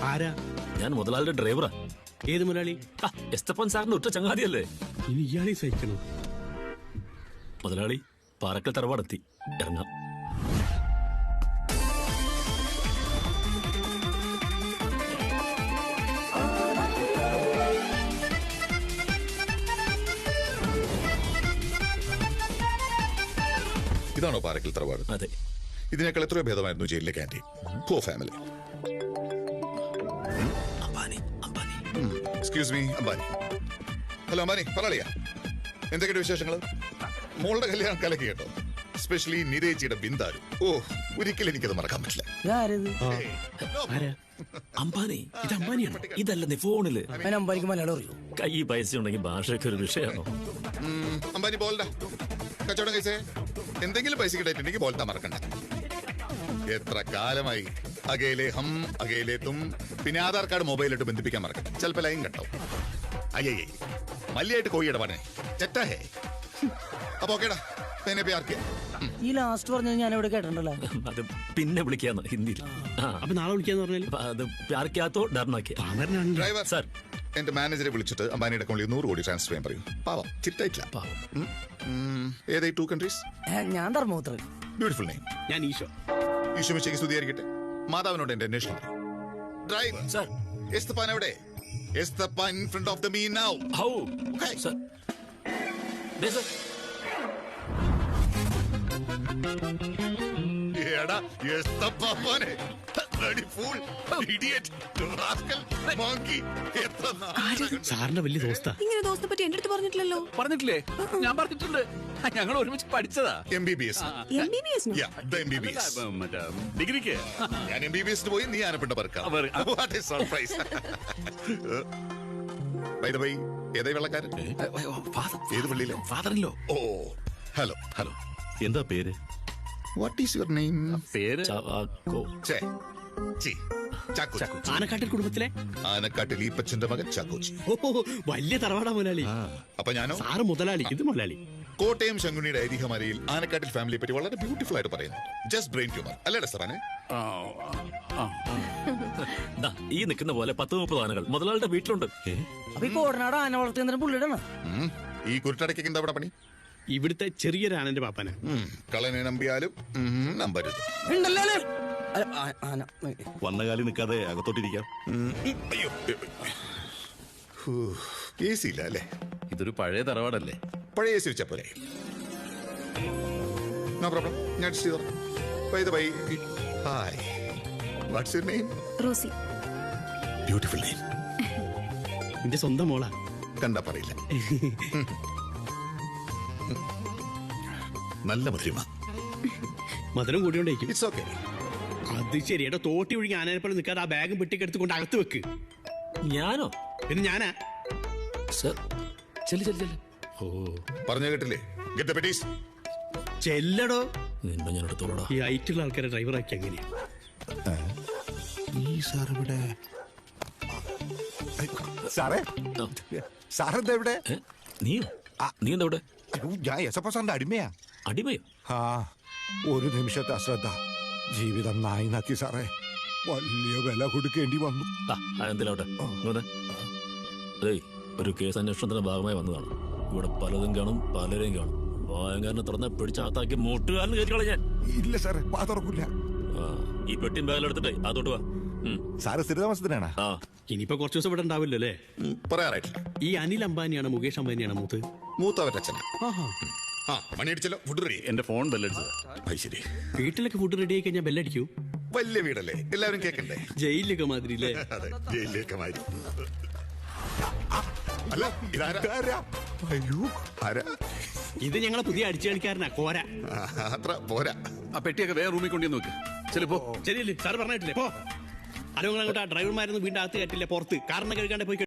ആരാ? ഞാൻ മുതലാളിയുടെ ഡ്രൈവറാ. ഏത് മുതലാളി? എസ്തപ്പൻ സാറിന്റെ ഒറ്റ ചങ്ങാതിയല്ലേ? ഇനി ഇയാളെ സഹിക്കണം. മുതലാളി പാറക്കൽ തറവാടെത്തി, ഇറങ്ങാം. ഇതാണോ പാറക്കൽ തറവാട്? അതെ. ഇതിനേക്കാൾ എത്രയോ ഭേദമായിരുന്നു ജയിലിലെ ക്യാൻറ്റീൻ. പോ family. Excuse me, Ambani. Hello Ambani, പറയാ എന്തൊക്കെയാണ് വിശേഷങ്ങൾ? മോളുടെ കല്യാണം കലക്കി കേട്ടോ. എസ്പെഷ്യലി നിരേച്ചിയുടെ ബിന്ദാരു. ഓ, ഒരിക്കലും എനിക്കത് മറക്കാൻ പറ്റില്ല. അംബാനി, ഇത് അംബാനിയാണ്. ഇതല്ലെന്നേ ഫോണില്. അംബാനിക്ക് മലയാളം അറിയൂ? കൈ പൈസ ഉണ്ടെങ്കിൽ ഭാഷയൊക്കെ ഒരു വിഷയമാണോ? അംബാനി ബോൾഡാ കച്ചവടം കഴിച്ചേ. എന്തെങ്കിലും പൈസ കിട്ടായിട്ടുണ്ടെങ്കിൽ ബോൾട്ടാ മറക്കണ്ട. എത്ര കാലമായി അകയിലെ ഹം അകയിലെ തും. പിന്നെ ആധാർ കാർഡ് മൊബൈലിട്ട് ബന്ധിപ്പിക്കാൻ മറക്കണ്ട. ചിലപ്പോ ലൈൻ കണ്ടോ. അയ്യേ മല്ലിയായിട്ട് കോഴിയുടെ പണേ ചെറ്റാ ഹേ. അപ്പൊ ഓക്കേടാ, ഈ ലാസ്റ്റ് പറഞ്ഞത് ഞാൻ ഇവിടെ കേട്ടിട്ടുണ്ടല്ലോ. അത് പിന്നെ വിളിക്കാന്ന് ഹിന്ദിയിൽ. അപ്പൊ നാളെ വിളിക്കാന്ന് പറഞ്ഞാൽ അത് പ്യാർക്കാത്തോ ഡർനാക്കിയ. ഡ്രൈവർ സാർ, എന്റെ മാനേജറെ വിളിച്ചിട്ട് അംബാനിയുടെ അക്കൗണ്ടിൽ 100 കോടി ട്രാൻസ്ഫർ ചെയ്യാൻ പറയും. പാവം ചിറ്റായിട്ടില്ല. ഏതായി 2 കൺട്രീസ്? ഞാൻ ധർമ്മപുത്രൻ. Beautiful name. ഞാൻ ഈശോ. ഈശോമിശിക്ക് സ്തുതിയായിരിക്കട്ടെ. മാതാവിനോട് എന്റെ അന്വേഷണം പറയും. ഡ്രൈവർ സാർ, എസ്തപ്പാൻ എവിടെ? Esthappan in front of the me now. How sir? ദേ സർ. എടാ എസ്തപ്പാനെ bloody fool, idiot, rascal, monkey. എത്ര സാറിന്റെ വലിയ ദോസ്താ. ഇങ്ങനെ ദോസ്തിനെ പറ്റി എന്റെ അടുത്ത് പറഞ്ഞിട്ടില്ലല്ലോ. പറഞ്ഞിട്ടില്ലേ? ഞാൻ പറഞ്ഞിട്ടുണ്ട്. ഞങ്ങൾ ഒരുമിച്ച് പഠിച്ചതാ. MBBS. MBBS no? Yeah, the MBBS. ഡിഗ്രിക്ക് ഞാൻ MBBS പോയി, നീ ആനപ്പെട്ട പറക്കാം. What a surprise. By the way, ഏതായി വെള്ളക്കാരൻ? ഏത് പള്ളിയിലെ? ഫാദറിലോ? ഓ, ഹലോ ഹലോ. എന്താ പേര്? What is your name? പേര് ആനക്കാട്ടിൽ കുടുംബത്തിലെ ആനക്കാട്ടിൽ ഈപ്പച്ചന്റെ മകൻ ചാക്കോച്ചി. വലിയ തറവാടാ മുതലാളി. അപ്പൊ ഞാനോ? സാറ് മുതലാളി, ഇത് മുതലാളി. കോട്ടയം ശങ്കുണിയുടെ ഐതിഹ്യമാലയിൽ ആനക്കാട്ടിൽ ഫാമിലിയെ പറ്റി വളരെ ബ്യൂട്ടിഫുൾ ആയിട്ട് പറയുന്നു. ജസ്റ്റ് ബ്രെയിൻ ട്യൂമർ അല്ലേടാ സാറാനെ? ഈ നിൽക്കുന്ന പോലെ 10-30 ആനകൾ മുതലാളിയുടെ വീട്ടിലുണ്ട്. അപ്പൊ ഈ കോടനാട് ആന വളർത്തിയ പുള്ളിയുടെ ഈ കുരുട്ടടയ്ക്ക് എന്താ അവിടെ പണി? ഇവിടുത്തെ ചെറിയൊരു ആനന്റെ പാപ്പന. കളനെ നമ്പിയാലും നമ്പരുത്. വന്ന കാലി നിൽക്കാതെ അകത്തോട്ടിരിക്കാം. അയ്യോ, AC ഇല്ല അല്ലേ? ഇതൊരു പഴയ തറവാടല്ലേ? പഴയ AC വെച്ചാ പോലെ. നോ പ്രോബ്ലം, ഞാൻ ചെയ്തോ. By the by, hi, what's your name? Rosie. Beautiful name. എന്റെ സ്വന്തം മോളാ. കണ്ടാ പറയില്ല. നല്ല മധുരമ. മധുരം കൂടിയോണ്ടേക്കും. It's okay. അത് ശരിയാ. തോട്ടി ഒഴുകി ആനയെ പോലെ നിൽക്കാതെ ആ ബാഗും പെട്ടിക്കെടുത്തുകൊണ്ട് അകത്ത് വെക്ക്. ഞാനോ? പിന്നെ ഞാനാ സർ. ചെല്ലു. ഓ, പറഞ്ഞു കേട്ടില്ലേ? ഗെറ്റ് ദ പെറ്റീസ്. ചെല്ലടോ. നിന്നെ ഞാൻ എടുത്തോളാം. ഈ ഐറ്റുള്ള ആൾക്കാരെ ഡ്രൈവറാക്കി എങ്ങനെയാ? ഈ സാർ ഇവിടെ? സാറേ, സാറെന്താ ഇവിടെ? നീ എന്താ ഇവിടെ? ഞാൻ എസപ്പ സാറിന്റെ അടിമയാ. അടിമയോ? ആ, ഒരു നിമിഷത്തെ അശ്രദ്ധ ജീവിതം നായി നാക്കി സാറേ. വലിയ വില കൊടുക്കേണ്ടി വന്നു. എന്തിലോട്ടെ ഒരു കേസ് അന്വേഷണത്തിന്റെ ഭാഗമായി വന്നതാണ്. ഇവിടെ പലതും കാണും, പലരെയും കാണും. വായങ്കാരനെ തുറന്ന പിടിച്ചാത്താക്കി മോട്ടുകാരന് കയറ്റിക്കളെ ഞാൻ. ഇല്ല സാറേ, വാ തുറക്കില്ല. ഈ പെട്ടിയും ബാഗിലെടുത്തിട്ടേ അതോട്ട് വാ. സാറ് സ്ഥിരതാമസത്തിനാണ്? ഇനിയിപ്പോ കുറച്ചു ദിവസം ഇവിടെ ഉണ്ടാവില്ലോ അല്ലേ? പറയാറായിട്ടില്ല. ഈ അനിൽ അംബാനിയാണ് മുകേഷ് അംബാനിയാണ് മൂത്തവരുടെ അച്ഛനാ. മണിയടിച്ചല്ലോ. Food ready. എന്റെ ഫോൺ ബെല്ലടിച്ചത്. ശരി. വീട്ടിലൊക്കെ ഫുഡ് റെഡി ആയി കഴിഞ്ഞാൽ ബെല്ലടിക്കൂ? വലിയ വീടല്ലേ, എല്ലാവരും കേക്കണ്ടേ? ജയിലിലൊക്കെ മാതിരി അല്ലേ? അതെ, ജയിലിലൊക്കെ മാതിരി. അല്ല, ഇതാരാ? അയ്യോ, ആരാ ഇത്? ഞങ്ങളെ പുതിയ അടിച്ചു കളിക്കാരനാ കോര. അത്ര പോരാ. ആ പെട്ടിയൊക്കെ വേറെ റൂമിൽ കൊണ്ടു നോക്ക്. ചിലപ്പോ ശരിയല്ലേ? സാർ പറഞ്ഞിട്ടില്ലേ? പോ. ആരും അങ്ങോട്ട് ഡ്രൈവർമാരൊന്നും വീണ്ടും അകത്ത് കയറ്റില്ല, പുറത്ത് കാറിനെ കഴുകാണ്ട് പോയി.